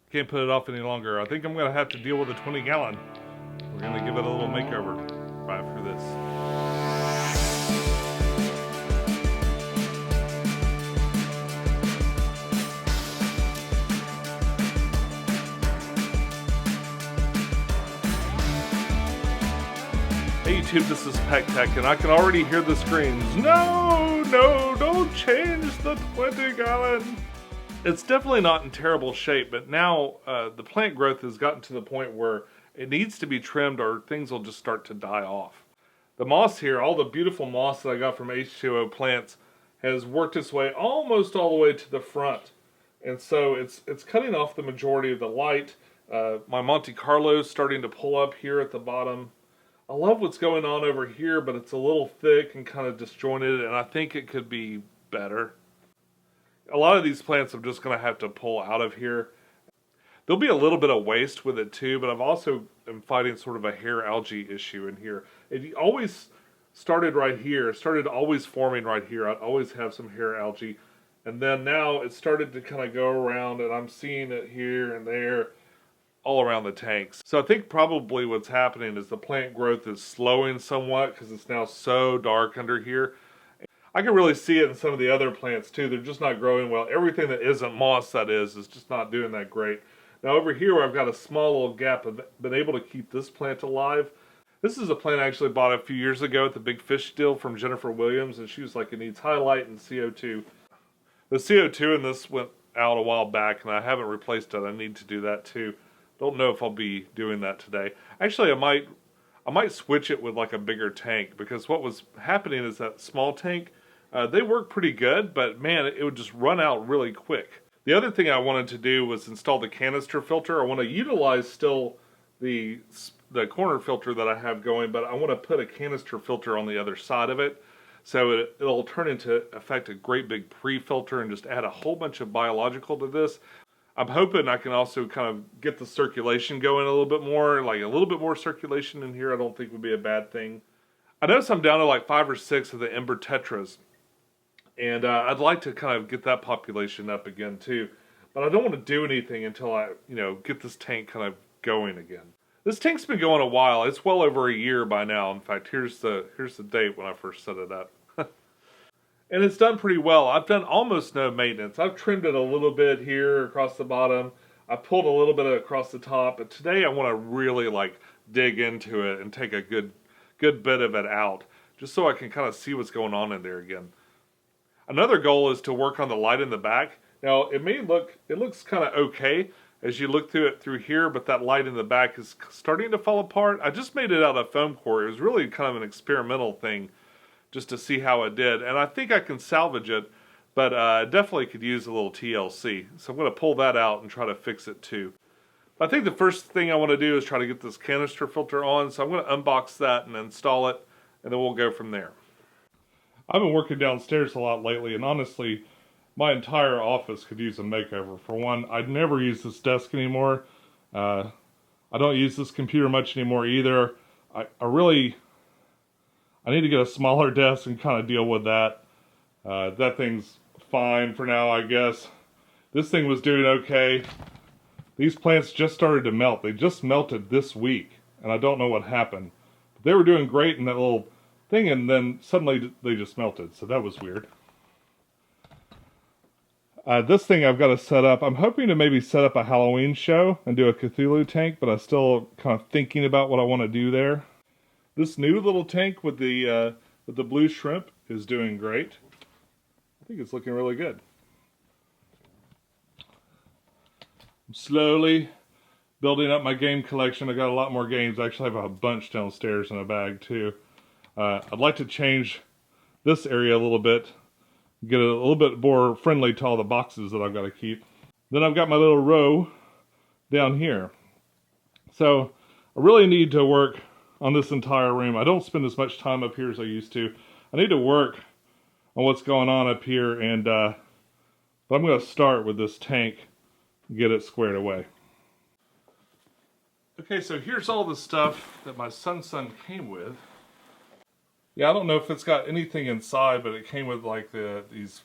Can't put it off any longer. I think I'm going to have to deal with a 20-gallon. We're going to give it a little makeover right after this. Hey YouTube, this is pecktec, and I can already hear the screams. No, don't change the 20-gallon. It's definitely not in terrible shape, but now the plant growth has gotten to the point where it needs to be trimmed or things will just start to die off. The moss here, all the beautiful moss that I got from H2O plants, has worked its way almost all the way to the front. And so it's cutting off the majority of the light. My Monte Carlo is starting to pull up here at the bottom. I love what's going on over here, but it's a little thick and kind of disjointed, and I think it could be better. A lot of these plants I'm just going to have to pull out of here. There'll be a little bit of waste with it too, but I've also am fighting sort of a hair algae issue in here. It always started right here. It started always forming right here. I'd always have some hair algae. And then now it started to kind of go around, and I'm seeing it here and there, all around the tanks. So I think probably what's happening is the plant growth is slowing somewhat because it's now so dark under here. I can really see it in some of the other plants too. They're just not growing well. Everything that isn't moss, that is just not doing that great. Now over here where I've got a small little gap, I've been able to keep this plant alive. This is a plant I actually bought a few years ago at the Big Fish deal from Jennifer Williams, and she was like, it needs highlight and CO2. The CO2 in this went out a while back, and I haven't replaced it. I need to do that too. Don't know if I'll be doing that today. Actually, I might switch it with like a bigger tank, because what was happening is that small tank, they work pretty good, but man, it would just run out really quick. The other thing I wanted to do was install the canister filter. I want to utilize still the corner filter that I have going, but I want to put a canister filter on the other side of it, so it'll turn into effect a great big pre-filter and just add a whole bunch of biological to this. I'm hoping I can also kind of get the circulation going a little bit more, like a little bit more circulation in here. I don't think would be a bad thing. I notice I'm down to like 5 or 6 of the Ember Tetras, and I'd like to kind of get that population up again too. But I don't want to do anything until I, get this tank kind of going again. This tank's been going a while. It's well over a year by now. In fact, here's the date when I first set it up. And it's done pretty well. I've done almost no maintenance. I've trimmed it a little bit here across the bottom. I pulled a little bit across the top. But today I want to really like dig into it and take a good bit of it out, just so I can kind of see what's going on in there again. Another goal is to work on the light in the back. Now it looks kind of okay as you look through it through here, but that light in the back is starting to fall apart. I just made it out of foam core. It was really kind of an experimental thing, just to see how it did, and I think I can salvage it, but I definitely could use a little TLC, so I'm going to pull that out and try to fix it too. But I think the first thing I want to do is try to get this canister filter on, so I'm going to unbox that and install it, and then we'll go from there. I've been working downstairs a lot lately, and honestly, my entire office could use a makeover. For one, I'd never use this desk anymore. I don't use this computer much anymore either. I need to get a smaller desk and kind of deal with that. That thing's fine for now, I guess. This thing was doing okay. These plants just started to melt. They just melted this week, and I don't know what happened. But they were doing great in that little thing, and then suddenly they just melted, so that was weird. This thing I've got to set up. I'm hoping to maybe set up a Halloween show and do a Cthulhu tank, but I'm still kind of thinking about what I want to do there. This new little tank with the blue shrimp is doing great. I think it's looking really good. I'm slowly building up my game collection. I got a lot more games. I actually have a bunch downstairs in a bag too. I'd like to change this area a little bit, get it a little bit more friendly to all the boxes that I've got to keep. Then I've got my little row down here. So I really need to work on this entire room. I don't spend as much time up here as I used to. I need to work on what's going on up here, and but I'm going to start with this tank and get it squared away. Okay, so here's all the stuff that my son came with. Yeah, I don't know if it's got anything inside, but it came with like these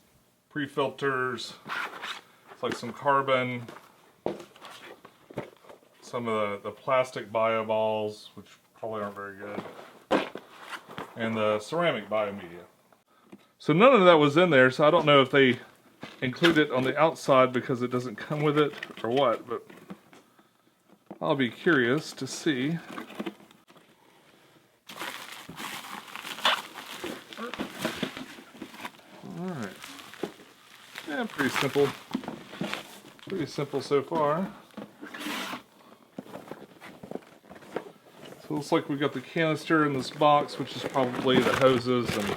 pre-filters. It's like some carbon. some of the plastic bio balls, which probably aren't very good, and the ceramic biomedia. So none of that was in there, so I don't know if they include it on the outside because it doesn't come with it or what, but I'll be curious to see. Alright. Yeah, pretty simple. Pretty simple so far. So it looks like we got the canister in this box, which is probably the hoses and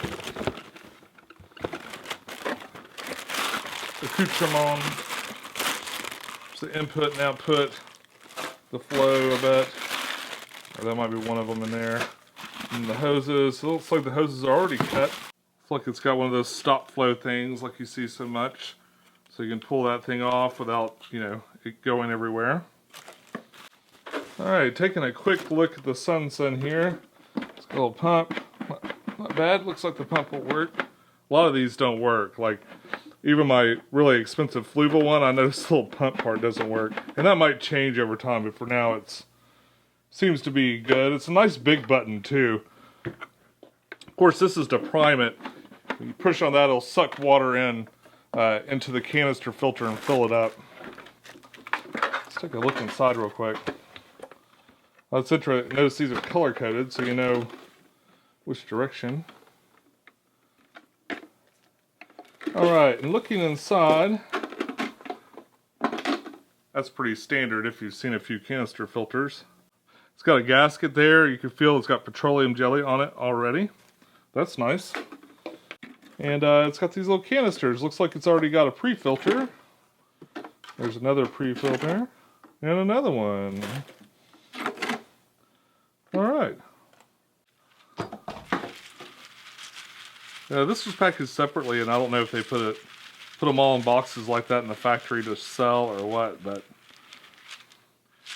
accoutrement. There's the input and output, the flow, I bet. Or that might be one of them in there. And the hoses. It looks like the hoses are already cut. It's like it's got one of those stop flow things like you see so much. So you can pull that thing off without, you know, it going everywhere. Alright, taking a quick look at the Sunsun here. It's got a little pump. Not bad. Looks like the pump will work. A lot of these don't work. Like, even my really expensive Fluval one, I noticed the little pump part doesn't work. And that might change over time, but for now it seems to be good. It's a nice big button too. Of course, this is to prime it. When you push on that, it'll suck water in into the canister filter and fill it up. Let's take a look inside real quick. That's interesting. Notice these are color coded, so you know which direction. Alright, and looking inside, that's pretty standard if you've seen a few canister filters. It's got a gasket there. You can feel it's got petroleum jelly on it already. That's nice. And it's got these little canisters. Looks like it's already got a pre-filter. There's another pre-filter. And another one. Alright. This was packaged separately, and I don't know if they put them all in boxes like that in the factory to sell or what, but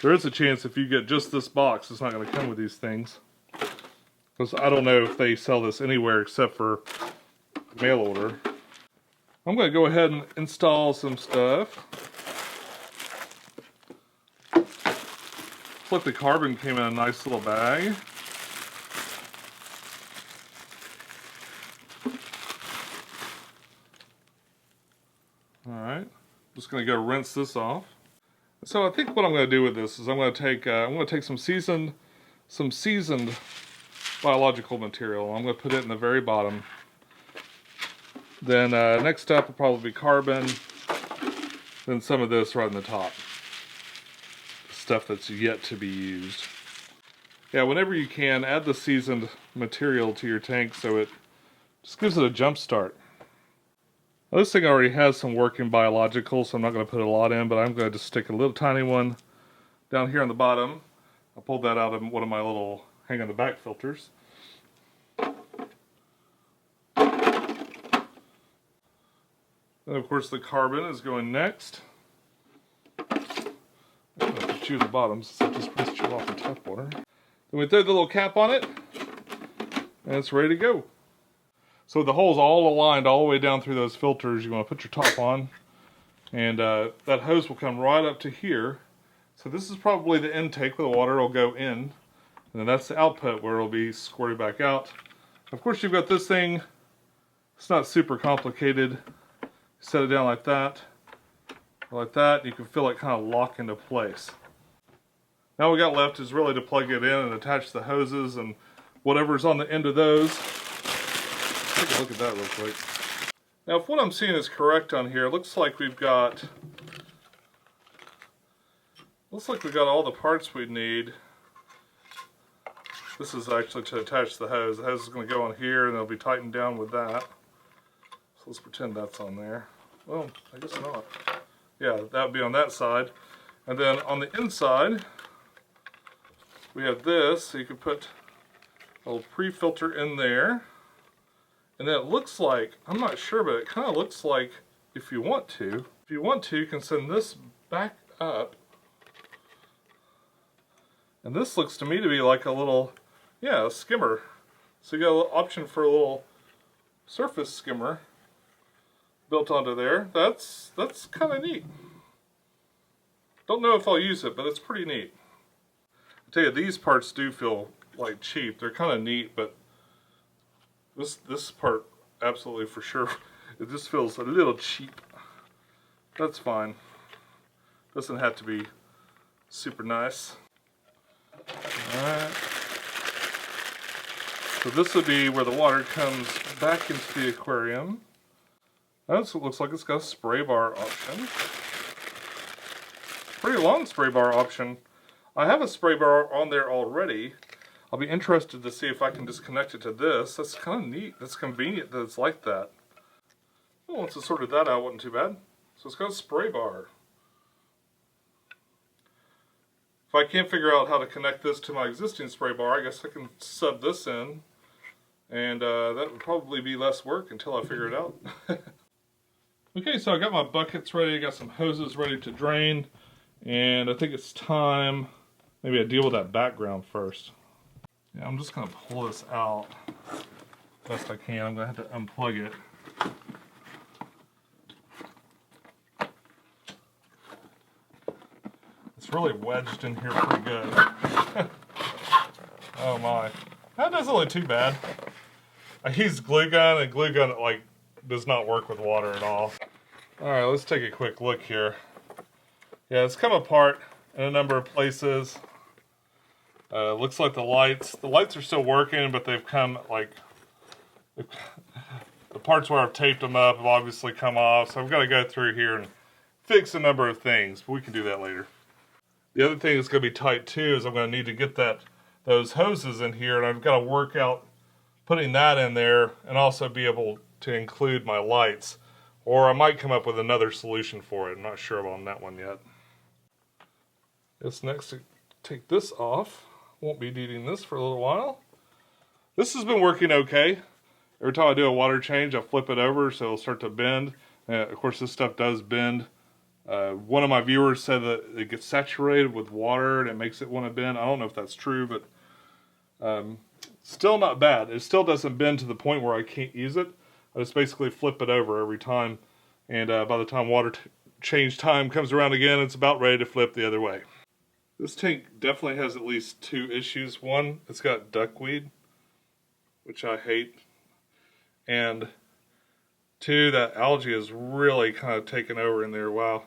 there is a chance if you get just this box, it's not going to come with these things. Because I don't know if they sell this anywhere except for mail order. I'm going to go ahead and install some stuff. Looks like the carbon came in a nice little bag. Alright, just going to go rinse this off. So I think what I'm going to do with this is I'm going to take some seasoned biological material. I'm going to put it in the very bottom. Then next step will probably be carbon. Then some of this right in the top. Stuff that's yet to be used. Yeah, whenever you can, add the seasoned material to your tank so it just gives it a jump start. Now, this thing already has some working biological, so I'm not going to put a lot in, but I'm going to just stick a little tiny one down here on the bottom. I pulled that out of one of my little hang on the back filters. Then of course the carbon is going next. I'm going to put you at the bottom since I just rinsed you off in tap water. Then we throw the little cap on it, and it's ready to go. So the hole's all aligned all the way down through those filters. You want to put your top on, and that hose will come right up to here. So this is probably the intake where the water will go in, and then that's the output where it'll be squirted back out. Of course, you've got this thing. It's not super complicated. Set it down like that, and you can feel it kind of lock into place. Now all we got left is really to plug it in and attach the hoses and whatever's on the end of those. Take a look at that real quick. Now if what I'm seeing is correct on here, it looks like we've got all the parts we need. This is actually to attach the hose. The hose is going to go on here and it'll be tightened down with that. So let's pretend that's on there. Well, I guess not. Yeah, that would be on that side. And then on the inside, we have this, so you can put a little pre-filter in there. And then it looks like, I'm not sure, but it kind of looks like if you want to, you can send this back up. And this looks to me to be like a little, yeah, a skimmer. So you got an option for a little surface skimmer built onto there. That's kind of neat. Don't know if I'll use it, but it's pretty neat. I tell you, these parts do feel like cheap. They're kind of neat, but this part, absolutely for sure, it just feels a little cheap. That's fine. Doesn't have to be super nice. Alright. So this would be where the water comes back into the aquarium. That looks like it's got a spray bar option. Pretty long spray bar option. I have a spray bar on there already. I'll be interested to see if I can just connect it to this. That's kind of neat. That's convenient that it's like that. Well, once I sorted that out, wasn't too bad. So it's got a spray bar. If I can't figure out how to connect this to my existing spray bar, I guess I can sub this in. And that would probably be less work until I figure it out. Okay, so I got my buckets ready. I got some hoses ready to drain. And I think it's time, maybe I deal with that background first. Yeah, I'm just going to pull this out best I can. I'm going to have to unplug it. It's really wedged in here pretty good. Oh my. That doesn't look too bad. I used glue gun, and glue gun like does not work with water at all. Alright, let's take a quick look here. Yeah, it's come apart in a number of places. Looks like the lights are still working, but they've come like, the parts where I've taped them up have obviously come off, so I've got to go through here and fix a number of things, but we can do that later. The other thing that's going to be tight too is I'm going to need to get those hoses in here, and I've got to work out putting that in there and also be able to include my lights, or I might come up with another solution for it. I'm not sure on that one yet. It's next to take this off. Won't be needing this for a little while. This has been working okay. Every time I do a water change, I flip it over so it'll start to bend. Of course, this stuff does bend. One of my viewers said that it gets saturated with water and it makes it want to bend. I don't know if that's true, but still not bad. It still doesn't bend to the point where I can't use it. I just basically flip it over every time, and by the time water change time comes around again, it's about ready to flip the other way. This tank definitely has at least two issues. One, it's got duckweed, which I hate. And two, that algae is really kind of taken over in there. Wow.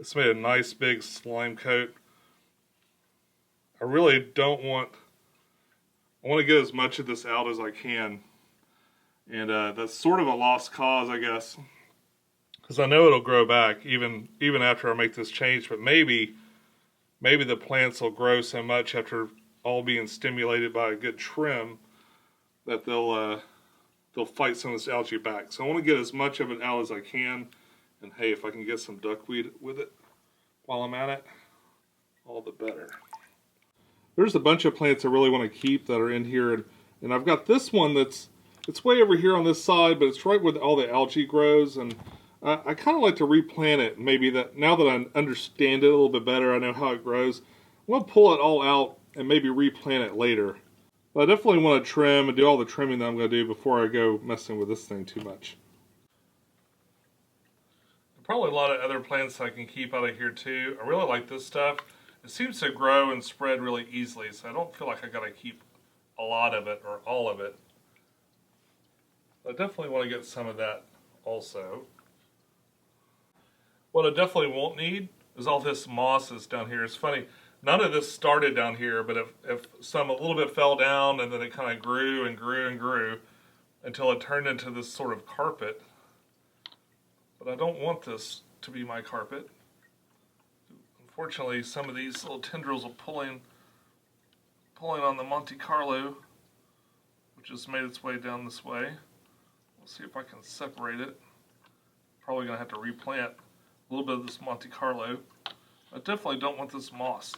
It's made a nice big slime coat. I really don't want, I want to get as much of this out as I can. And that's sort of a lost cause, I guess. Because I know it'll grow back even after I make this change, but maybe the plants will grow so much after all being stimulated by a good trim that they'll fight some of this algae back. So I want to get as much of it out as I can, and hey, if I can get some duckweed with it while I'm at it, all the better. There's a bunch of plants I really want to keep that are in here, and I've got this one it's way over here on this side, but it's right where all the algae grows, and I kind of like to replant it. Maybe that now that I understand it a little bit better, I know how it grows. I'm going to pull it all out and maybe replant it later. But I definitely want to trim and do all the trimming that I'm going to do before I go messing with this thing too much. Probably a lot of other plants I can keep out of here too. I really like this stuff. It seems to grow and spread really easily, so I don't feel like I got to keep a lot of it or all of it. I definitely want to get some of that also. What I definitely won't need is all this moss that's down here. It's funny, none of this started down here, but if some a little bit fell down and then it kind of grew and grew and grew until it turned into this sort of carpet. But I don't want this to be my carpet. Unfortunately, some of these little tendrils are pulling on the Monte Carlo, which has made its way down this way. Let's see if I can separate it. Probably going to have to replant a little bit of this Monte Carlo. I definitely don't want this moss.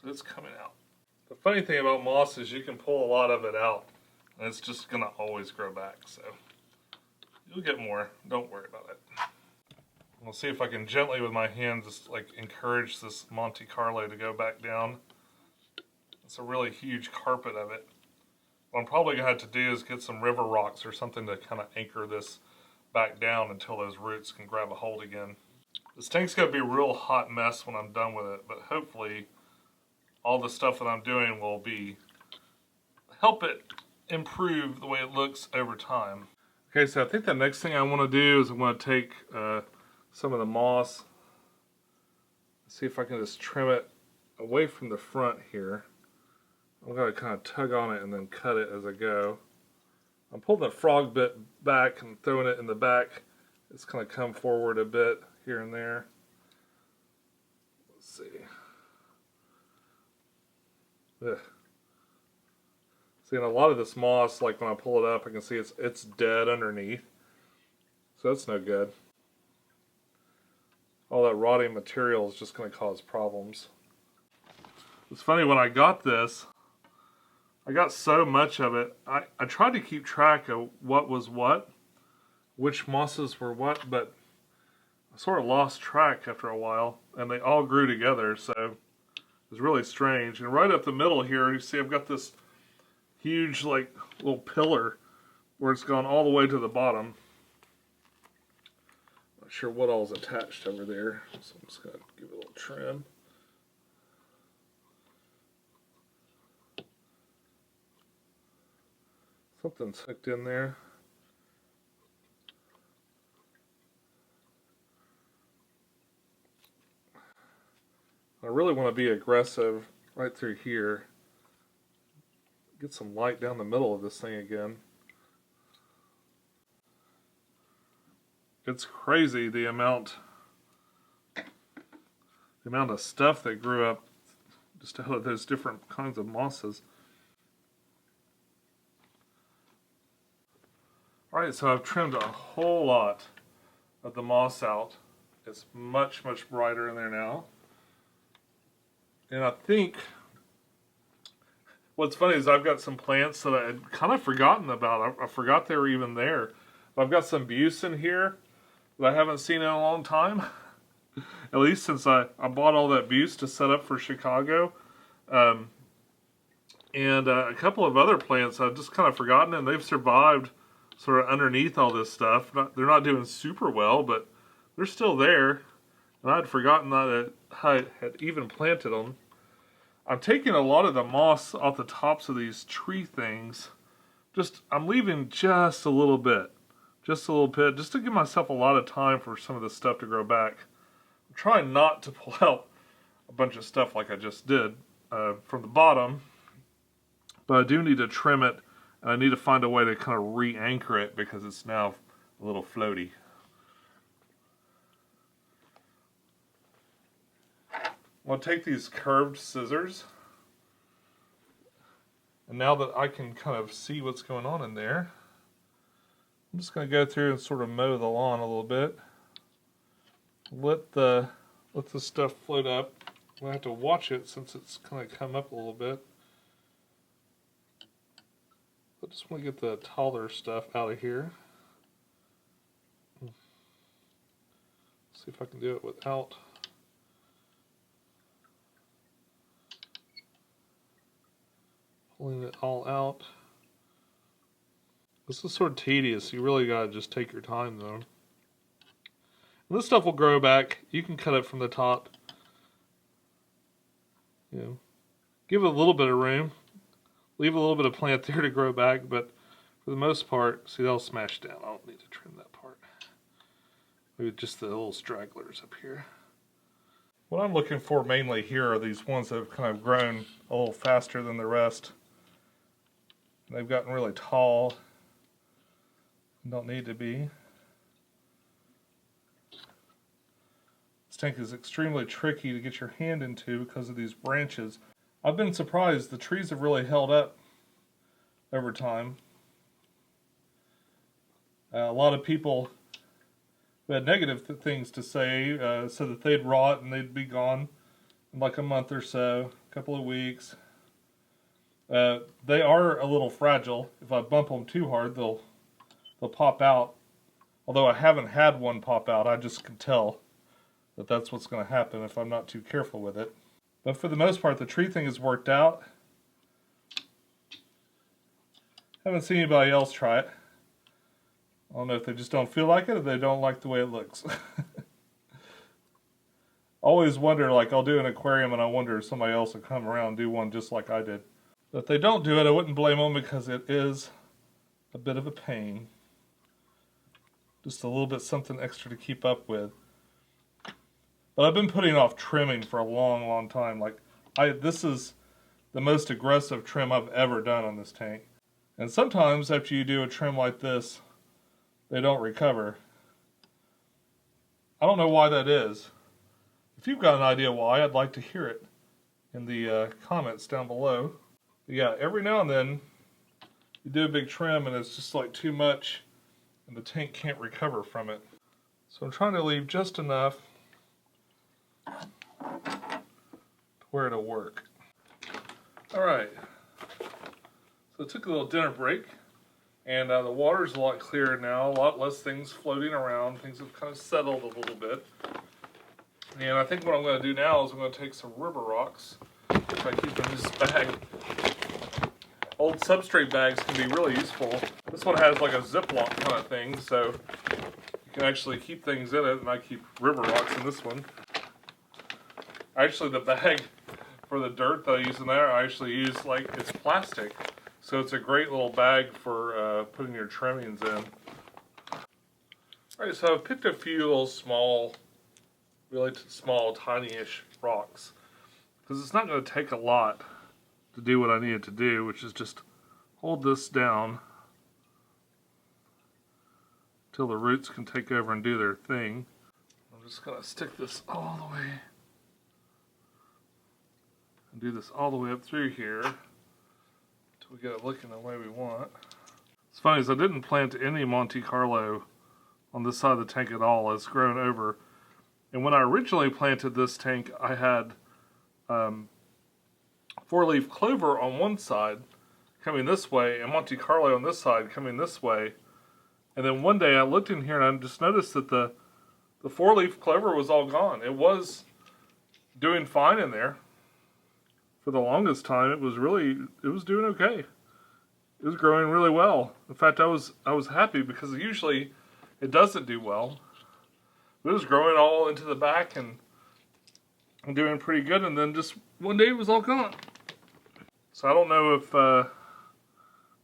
So it's coming out. The funny thing about moss is you can pull a lot of it out, and it's just going to always grow back. So you'll get more. Don't worry about it. We'll see if I can gently with my hand just like encourage this Monte Carlo to go back down. It's a really huge carpet of it. What I'm probably going to have to do is get some river rocks or something to kind of anchor this back down until those roots can grab a hold again. This tank's going to be a real hot mess when I'm done with it, but hopefully all the stuff that I'm doing will help it improve the way it looks over time. Okay, so I think the next thing I want to do is I want to take some of the moss, see if I can just trim it away from the front here. I'm going to kind of tug on it and then cut it as I go. I'm pulling the frog bit back and throwing it in the back. It's going to come forward a bit here and there. Let's see. Ugh. See, and a lot of this moss, like when I pull it up, I can see it's dead underneath. So that's no good. All that rotting material is just going to cause problems. It's funny, when I got this, I got so much of it. I tried to keep track of what was what, which mosses were what, but I sort of lost track after a while, and they all grew together, so it was really strange. And right up the middle here, you see I've got this huge, like, little pillar where it's gone all the way to the bottom. Not sure what all is attached over there, so I'm just going to give it a little trim. Something's hooked in there. I really want to be aggressive right through here. Get some light down the middle of this thing again. It's crazy the amount of stuff that grew up just out of those different kinds of mosses. Alright, so I've trimmed a whole lot of the moss out. It's much, much brighter in there now. And I think what's funny is I've got some plants that I had kind of forgotten about. I forgot they were even there. But I've got some buse in here that I haven't seen in a long time. At least since I bought all that buse to set up for Chicago. And a couple of other plants I've just kind of forgotten, and they've survived sort of underneath all this stuff. They're not doing super well, but they're still there. And I'd forgotten that I had even planted them. I'm taking a lot of the moss off the tops of these tree things. I'm leaving just a little bit. Just a little bit, just to give myself a lot of time for some of this stuff to grow back. I'm trying not to pull out a bunch of stuff like I just did from the bottom. But I do need to trim it, and I need to find a way to kind of re-anchor it because it's now a little floaty. I'm going to take these curved scissors, and now that I can kind of see what's going on in there, I'm just going to go through and sort of mow the lawn a little bit. Let the stuff float up. I'm going to have to watch it since it's kind of come up a little bit. I just want to get the taller stuff out of here. See if I can do it without pulling it all out. This is sort of tedious. You really gotta just take your time though. And this stuff will grow back. You can cut it from the top. You know, give it a little bit of room. Leave a little bit of plant there to grow back, but for the most part, see, they'll smash down. I don't need to trim that part. Maybe just the little stragglers up here. What I'm looking for mainly here are these ones that have kind of grown a little faster than the rest. They've gotten really tall. Don't need to be. This tank is extremely tricky to get your hand into because of these branches. I've been surprised. The trees have really held up over time. A lot of people who had negative things to say said that they'd rot and they'd be gone in like a month or so, a couple of weeks. They are a little fragile. If I bump them too hard, they'll pop out. Although I haven't had one pop out, I just can tell that that's what's going to happen if I'm not too careful with it. But for the most part, the tree thing has worked out. Haven't seen anybody else try it. I don't know if they just don't feel like it or they don't like the way it looks. Always wonder, like I'll do an aquarium and I wonder if somebody else will come around and do one just like I did. But if they don't do it, I wouldn't blame them because it is a bit of a pain. Just a little bit something extra to keep up with. But I've been putting off trimming for a long, long time. Like this is the most aggressive trim I've ever done on this tank. And sometimes after you do a trim like this, they don't recover. I don't know why that is. If you've got an idea why, I'd like to hear it in the comments down below. But yeah, every now and then you do a big trim and it's just like too much and the tank can't recover from it. So I'm trying to leave just enough to where it'll work. Alright, so I took a little dinner break and the water's a lot clearer now, a lot less things floating around, things have kind of settled a little bit. And I think what I'm going to do now is I'm going to take some river rocks, which I keep in this bag. Old substrate bags can be really useful. This one has like a Ziploc kind of thing, so you can actually keep things in it, and I keep river rocks in this one. Actually, the bag for the dirt that I use in there, I actually use like, it's plastic. So it's a great little bag for putting your trimmings in. Alright, so I've picked a few little small, really small, tiny-ish rocks. Because it's not going to take a lot to do what I need it to do, which is just hold this down until the roots can take over and do their thing. I'm just going to stick this all the way and do this all the way up through here until we get it looking the way we want. It's funny is I didn't plant any Monte Carlo on this side of the tank at all. It's grown over. And when I originally planted this tank, I had 4-leaf clover on one side coming this way and Monte Carlo on this side coming this way. And then one day I looked in here and I just noticed that the 4-leaf clover was all gone. It was doing fine in there. For the longest time, it was doing okay. It was growing really well. In fact, I was happy because usually it doesn't do well. It was growing all into the back and doing pretty good, and then just one day it was all gone. So I don't know if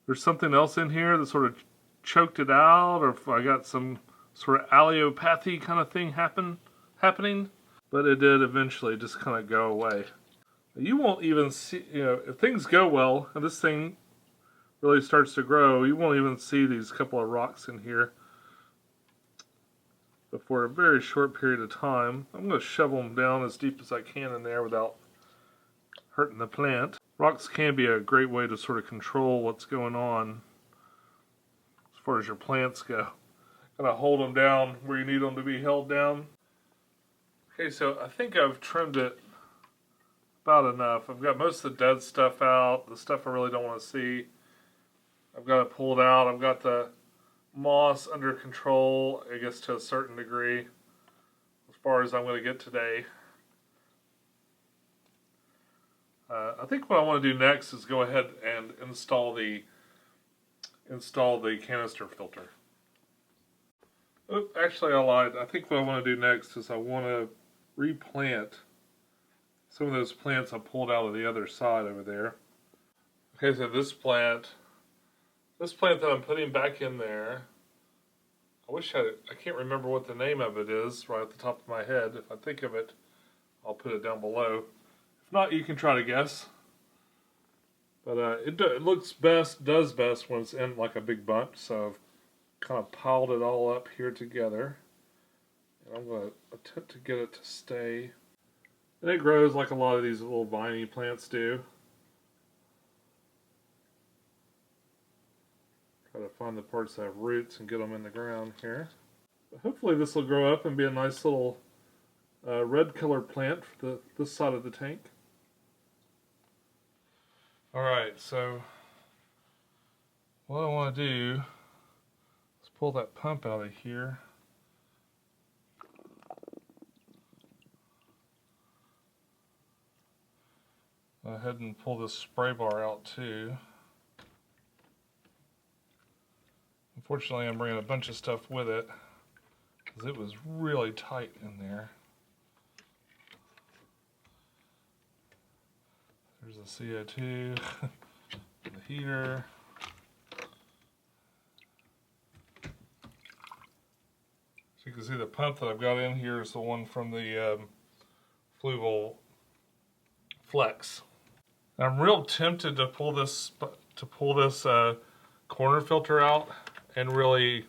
there's something else in here that sort of choked it out, or if I got some sort of allelopathy kind of thing happening. But it did eventually just kind of go away. You won't even see, if things go well and this thing really starts to grow, you won't even see these couple of rocks in here. But for a very short period of time, I'm going to shovel them down as deep as I can in there without hurting the plant. Rocks can be a great way to sort of control what's going on as far as your plants go. Kind of hold them down where you need them to be held down. Okay, so I think I've trimmed it about enough. I've got most of the dead stuff out, the stuff I really don't want to see. I've got it pulled out. I've got the moss under control, I guess to a certain degree, as far as I'm going to get today. I think what I want to do next is go ahead and install the canister filter. Oh, actually I lied. I think what I want to do next is I want to replant some of those plants I pulled out of the other side over there. Okay, so this plant that I'm putting back in there, I can't remember what the name of it is right at the top of my head. If I think of it, I'll put it down below. If not, you can try to guess. But it does best when it's in like a big bunch, so I've kind of piled it all up here together. And I'm going to attempt to get it to stay. And it grows like a lot of these little viney plants do. Try to find the parts that have roots and get them in the ground here. But hopefully this will grow up and be a nice little red colored plant for this side of the tank. Alright, so what I want to do is pull that pump out of here. Go ahead and pull this spray bar out too. Unfortunately, I'm bringing a bunch of stuff with it because it was really tight in there. There's the CO2, the heater. So you can see the pump that I've got in here is the one from the Fluval Flex. I'm real tempted to pull this corner filter out and really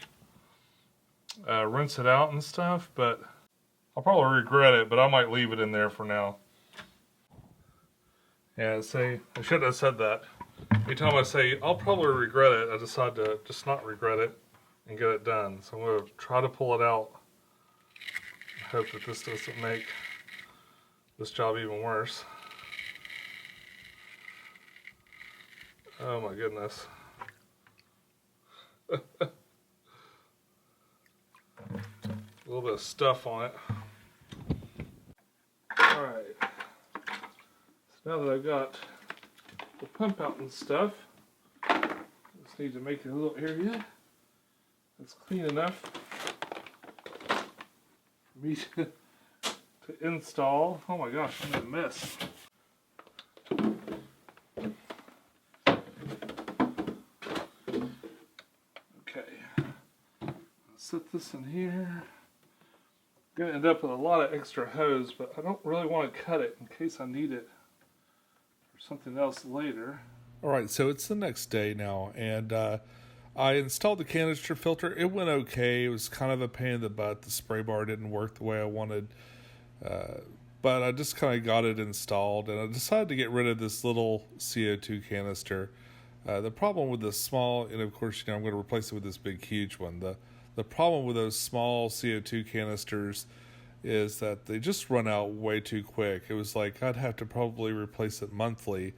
rinse it out and stuff, but I'll probably regret it, but I might leave it in there for now. Yeah, I shouldn't have said that. Every time I say I'll probably regret it, I decide to just not regret it and get it done. So I'm going to try to pull it out. I hope that this doesn't make this job even worse. Oh my goodness. A little bit of stuff on it. Alright. So now that I've got the pump out and stuff, just need to make a little area that's clean enough for me to install. Oh my gosh, I'm in a mess. Set this in here. I'm going to end up with a lot of extra hose, but I don't really want to cut it in case I need it for something else later. Alright, so it's the next day now, and I installed the canister filter. It went okay. It was kind of a pain in the butt. The spray bar didn't work the way I wanted, but I just kind of got it installed, and I decided to get rid of this little CO2 canister. The problem with the small, and of course, I'm going to replace it with this big, huge one. The problem with those small CO2 canisters is that they just run out way too quick. It was like I'd have to probably replace it monthly.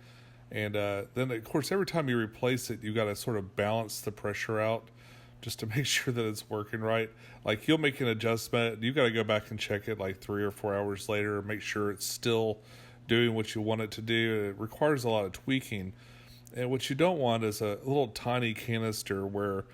And then, of course, every time you replace it, you got to sort of balance the pressure out just to make sure that it's working right. Like, you'll make an adjustment. You got to go back and check it like 3 or 4 hours later and make sure it's still doing what you want it to do. It requires a lot of tweaking. And what you don't want is a little tiny canister where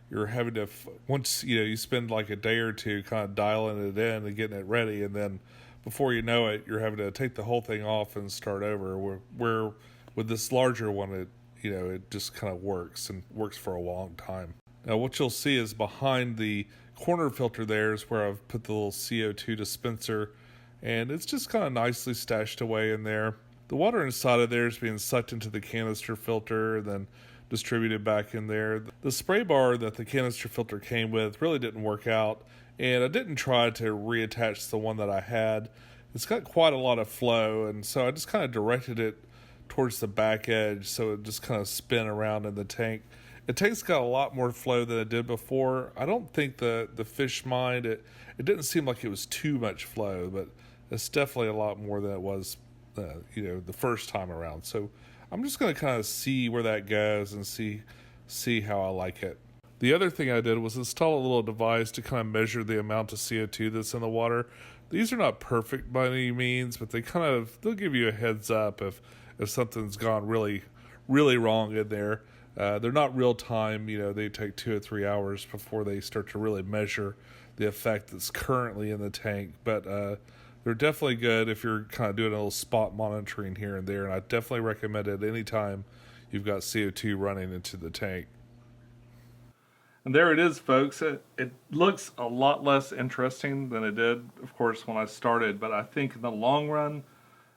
you're having to, once you spend like a day or two kind of dialing it in and getting it ready, and then before you know it, you're having to take the whole thing off and start over. Where with this larger one, it just kind of works and works for a long time. Now what you'll see is behind the corner filter there is where I've put the little CO2 dispenser, and it's just kind of nicely stashed away in there. The water inside of there is being sucked into the canister filter and then distributed back in there. The spray bar that the canister filter came with really didn't work out, and I didn't try to reattach the one that I had. It's got quite a lot of flow, and so I just kind of directed it towards the back edge so it just kind of spin around in the tank. The tank's got a lot more flow than it did before. I don't think the fish mind, it didn't seem like it was too much flow, but it's definitely a lot more than it was the first time around. So I'm just going to kind of see where that goes and see how I like it. The other thing I did was install a little device to kind of measure the amount of CO2 that's in the water. These are not perfect by any means, but they'll give you a heads up if something's gone really, really wrong in there. They're not real time, they take 2 or 3 hours before they start to really measure the effect that's currently in the tank. But they're definitely good if you're kind of doing a little spot monitoring here and there, and I definitely recommend it anytime you've got CO2 running into the tank. And there it is, folks. It looks a lot less interesting than it did, of course, when I started, but I think in the long run,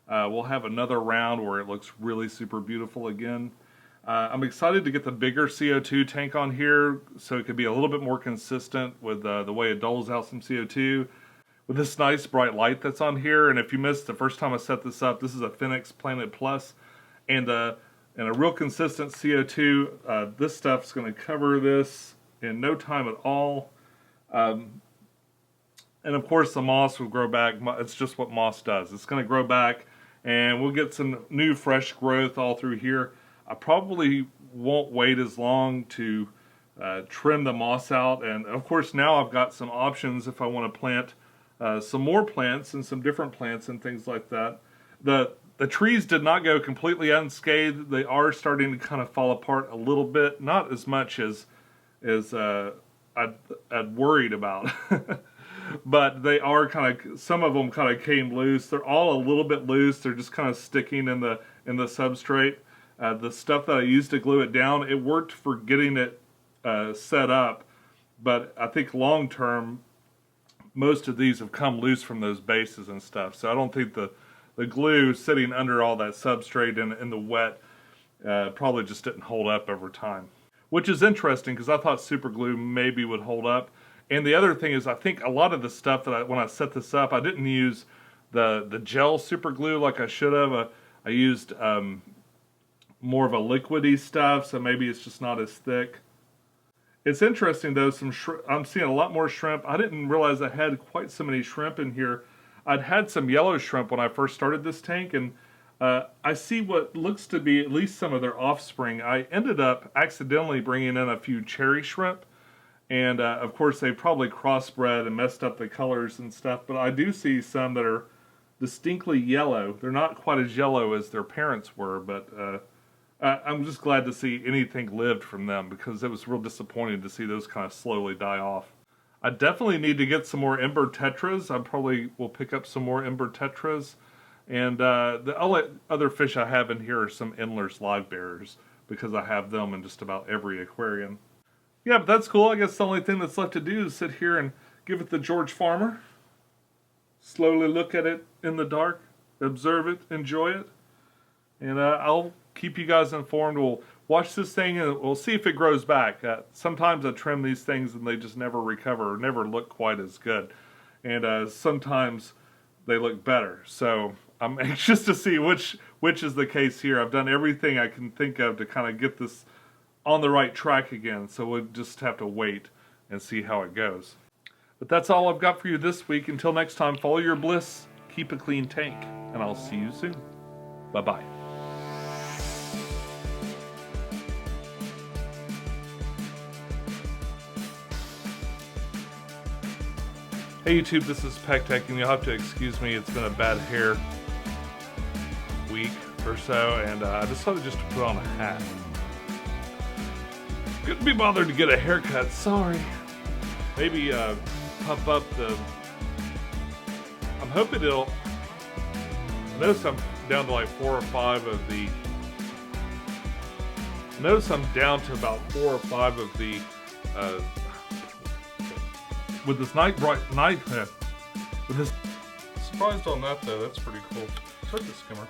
we'll have another round where it looks really super beautiful again. I'm excited to get the bigger CO2 tank on here so it could be a little bit more consistent with the way it doles out some CO2. With this nice bright light that's on here, and if you missed the first time I set this up, this is a Phoenix Planet Plus, and a real consistent CO2. This stuff's going to cover this in no time at all. And of course the moss will grow back. It's just what moss does. It's going to grow back, and we'll get some new fresh growth all through here. I probably won't wait as long to trim the moss out, and of course now I've got some options if I want to plant some more plants and some different plants and things like that. The trees did not go completely unscathed. They are starting to kind of fall apart a little bit, not as much as I'd worried about. but they are kind of, some of them kind of came loose. They're all a little bit loose. They're just kind of sticking in the substrate. The stuff that I used to glue it down, it worked for getting it set up, but I think long term, most of these have come loose from those bases and stuff. So I don't think the glue sitting under all that substrate in the wet probably just didn't hold up over time. Which is interesting because I thought super glue maybe would hold up. And the other thing is, I think a lot of the stuff that when I set this up, I didn't use the gel super glue like I should have. I used more of a liquidy stuff, so maybe it's just not as thick. It's interesting though, I'm seeing a lot more shrimp. I didn't realize I had quite so many shrimp in here. I'd had some yellow shrimp when I first started this tank, and I see what looks to be at least some of their offspring. I ended up accidentally bringing in a few cherry shrimp, and of course they probably crossbred and messed up the colors and stuff, but I do see some that are distinctly yellow. They're not quite as yellow as their parents were, but I'm just glad to see anything lived from them, because it was real disappointing to see those kind of slowly die off. I definitely need to get some more ember tetras. I probably will pick up some more ember tetras. And the only other fish I have in here are some Endler's log bearers, because I have them in just about every aquarium. Yeah, but that's cool. I guess the only thing that's left to do is sit here and give it the George Farmer. Slowly look at it in the dark, observe it, enjoy it. And I'll keep you guys informed. We'll watch this thing and we'll see if it grows back. Sometimes I trim these things and they just never recover, or never look quite as good. And sometimes they look better. So I'm anxious to see which is the case here. I've done everything I can think of to kind of get this on the right track again. So we'll just have to wait and see how it goes. But that's all I've got for you this week. Until next time, follow your bliss, keep a clean tank, and I'll see you soon. Bye-bye. Hey YouTube, this is pecktec, and you'll have to excuse me, it's been a bad hair week or so, and I decided just to put on a hat. Couldn't be bothered to get a haircut, sorry. Maybe pump up the... I'm hoping it'll... I notice I'm down to like 4 or 5 of the... I notice I'm down to about 4 or 5 of the... with this with this, surprised on that though, that's pretty cool. Check the skimmer.